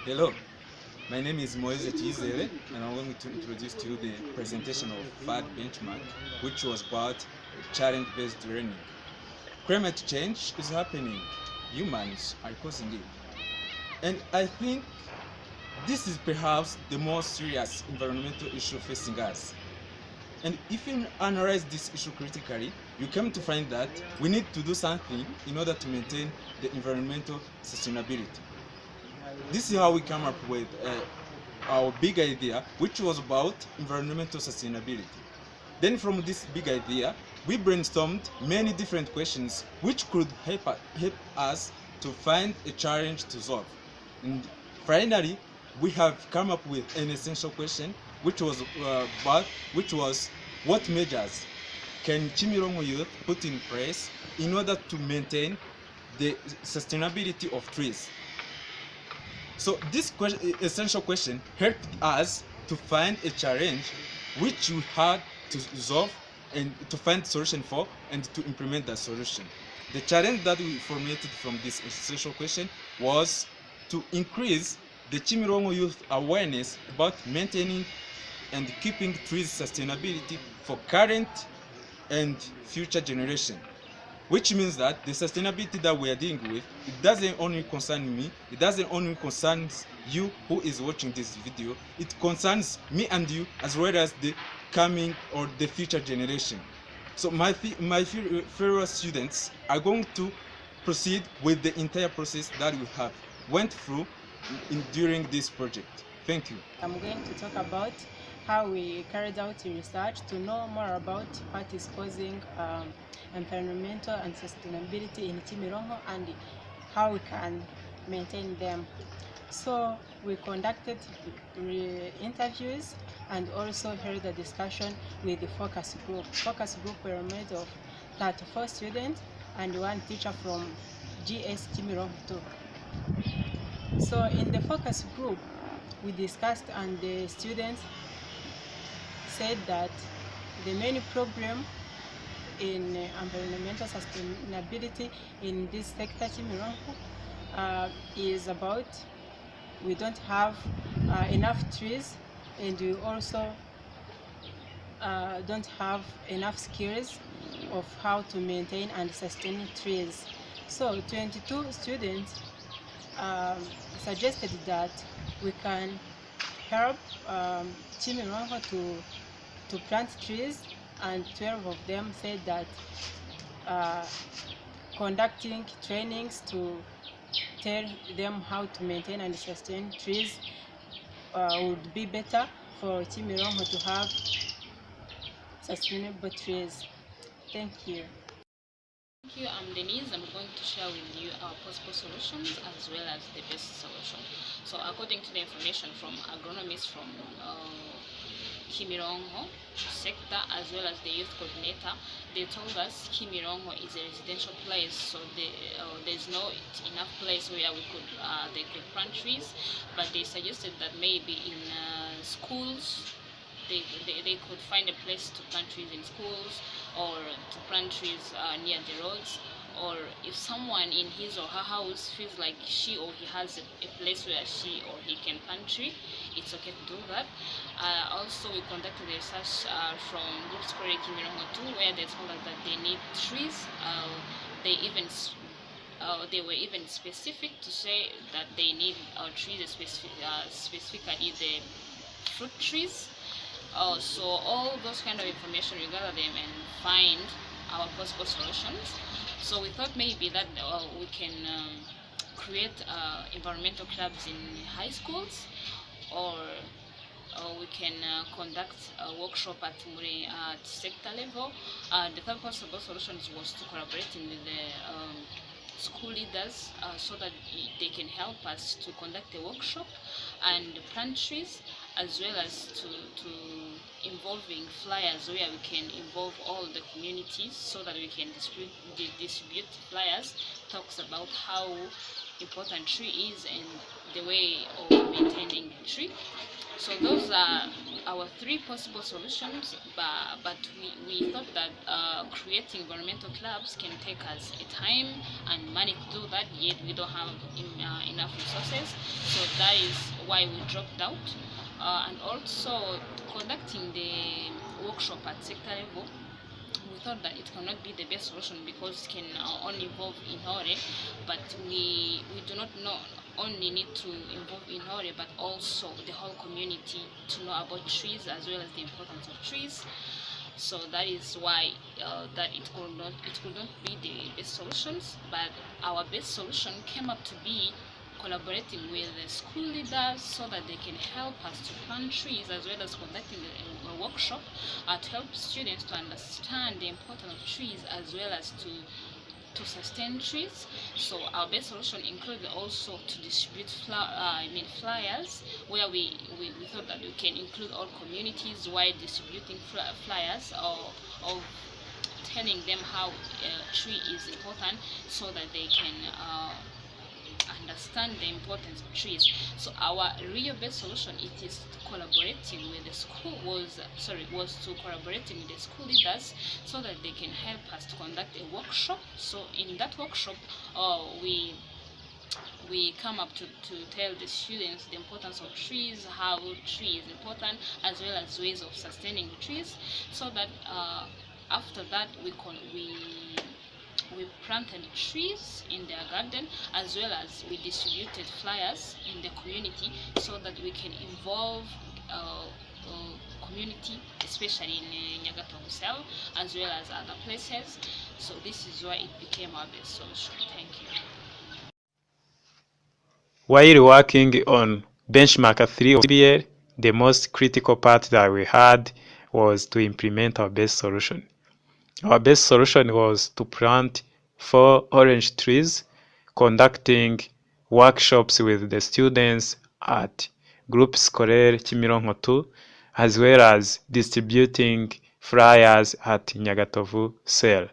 Hello, my name is Moise Tizere, and I'm going to introduce to you the presentation of FAD benchmark, which was about challenge-based learning. Climate change is happening. Humans are causing it. And I think this is perhaps the most serious environmental issue facing us. And if you analyze this issue critically, you come to find that we need to do something in order to maintain the environmental sustainability. This is how we come up with our big idea, which was about environmental sustainability. Then from this big idea, we brainstormed many different questions which could help us to find a challenge to solve. And finally, we have come up with an essential question, which was what measures can Chimirongo youth put in place in order to maintain the sustainability of trees? So this essential question helped us to find a challenge which we had to resolve and to find solution for and to implement that solution. The challenge that we formulated from this essential question was to increase the Chimirongo youth awareness about maintaining and keeping trees sustainability for current and future generation. Which means that the sustainability that we are dealing with, it doesn't only concern me, it doesn't only concern you who is watching this video, it concerns me and you as well as the coming or the future generation. So my fellow students are going to proceed with the entire process that we have went through during this project. Thank you. I'm going to talk about how we carried out research to know more about what is causing environmental and sustainability in Chimirongo and how we can maintain them. So we conducted interviews and also held a discussion with the focus group. Focus group were made of 34 students and one teacher from GS Chimirongo 2. So in the focus group, we discussed and the students said that the main problem in environmental sustainability in this sector Chimirongo is about we don't have enough trees, and we also don't have enough skills of how to maintain and sustain trees. So 22 students suggested that we can help Chimirongo to plant trees, and 12 of them said that conducting trainings to tell them how to maintain and sustain trees would be better for Chimirongo to have sustainable trees. Thank you. Thank you. I'm Denise. I'm going to share with you our possible solutions as well as the best solution. So according to the information from agronomists from Chimirongo sector as well as the youth coordinator, they told us Chimirongo is a residential place, so there's no enough place where they could plant trees, but they suggested that maybe in schools they could find a place to plant trees in schools or to plant trees near the roads, or if someone in his or her house feels like she or he has a place where she or he can plant tree, it's okay to do that. Also, we conducted research from Group Square Chimirongo 2, where they told us that they need trees. They were even specific to say that they need trees, specifically the fruit trees. So all those kind of information, we gather them and find our possible solutions. So we thought maybe that we can create environmental clubs in high schools, or we can conduct a workshop at sector level. The third possible solutions was to collaborate with the school leaders so that they can help us to conduct a workshop and plant trees, as well as to involving flyers where we can involve all the communities so that we can distribute flyers, talks about how important tree is and the way of maintaining a tree. So those are our three possible solutions, but we thought that creating environmental clubs can take us a time and money to do that, yet we don't have enough resources. So that why we dropped out, and also conducting the workshop at sector level. We thought that it cannot be the best solution because it can only involve Inhore, but we do not know only need to involve Inhore, but also the whole community to know about trees as well as the importance of trees. So that is why that it could not be the best solutions, but our best solution came up to be collaborating with the school leaders so that they can help us to plant trees, as well as conducting a workshop to help students to understand the importance of trees as well as to sustain trees. So our best solution included also to distribute flyers, where we thought that we can include all communities while distributing flyers or telling them how tree is important so that they can understand the importance of trees. So our real best solution it is collaborating with the school was to collaborating with the school leaders so that they can help us to conduct a workshop. So in that workshop we come up to tell the students the importance of trees, how tree is important, as well as ways of sustaining the trees, so that after that we planted trees in their garden, as well as we distributed flyers in the community so that we can involve community, especially in Nyagatovu cell, as well as other places. So this is why it became our best solution. Thank you. While working on benchmark 3 of CBL, the most critical part that we had was to implement our best solution. Our best solution was to plant 4 orange trees, conducting workshops with the students at Groupe Scolaire Kimironko 2, as well as distributing flyers at Nyagatovu cell.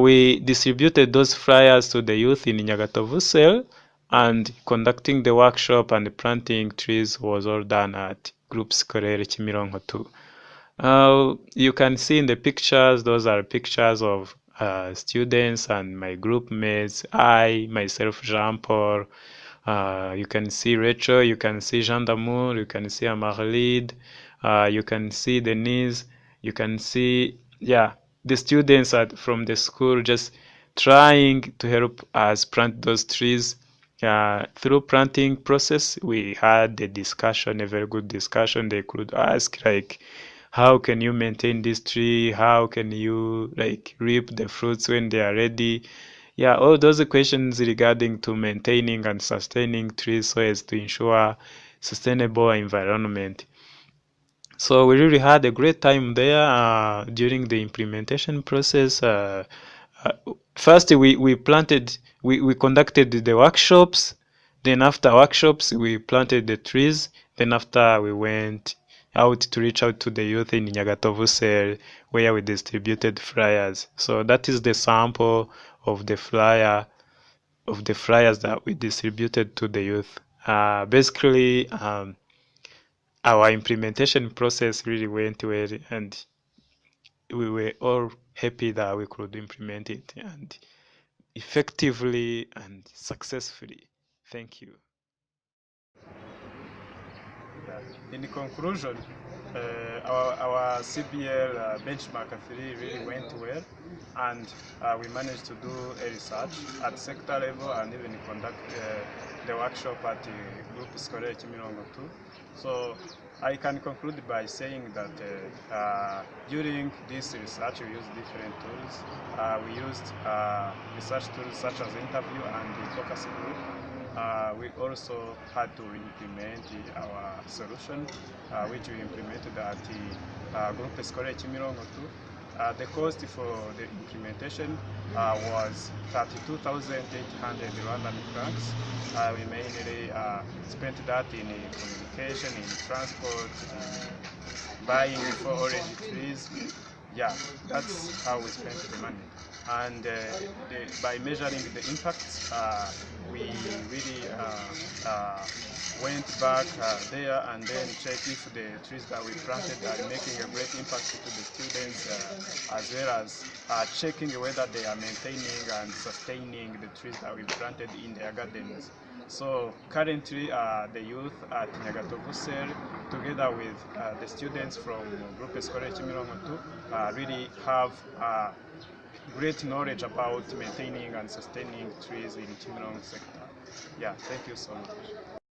We distributed those flyers to the youth in Nyagatovu cell, and conducting the workshop and planting trees was all done at Groupe Scolaire Kimironko 2. You can see in the pictures, those are pictures of students and my group mates, I, myself, Jean-Paul. You can see Rachel, you can see Jean d'Amour, you can see Amarlide, you can see Denise, you can see, the students from the school just trying to help us plant those trees. Through planting process, we had a discussion, a very good discussion. They could ask like, how can you maintain this tree? How can you reap the fruits when they are ready? All those questions regarding to maintaining and sustaining trees so as to ensure sustainable environment. So we really had a great time there during the implementation process. First, we conducted the workshops. Then after workshops, we planted the trees. Then after, we went out to reach out to the youth in Nyagatovu cell, where we distributed flyers. So that is the sample of the flyers that we distributed to the youth. Basically, our implementation process really went well, and we were all happy that we could implement it and effectively and successfully. Thank you. In conclusion, our CBL benchmark 3 really went well, and we managed to do a research at sector level and even conduct the workshop at the Groupe Scolaire Kimironko 2. So I can conclude by saying that during this research we used different tools. We used research tools such as interview and the focus group. We also had to implement our solution, which we implemented at the Groupe Scolaire Kimironko 2. The cost for the implementation was 32,800 Rwandan francs. We mainly spent that in communication, in transport, in buying 4 orange trees. That's how we spent the money. And by measuring the impacts, we really went back there and then checked if the trees that we planted are making a great impact to the students, as well as checking whether they are maintaining and sustaining the trees that we planted in their gardens. So currently, the youth at Nyagatovu Cell, together with the students from Groupe Scolaire Kimironko 2, really have great knowledge about maintaining and sustaining trees in Kimironko sector. Yeah, thank you so much.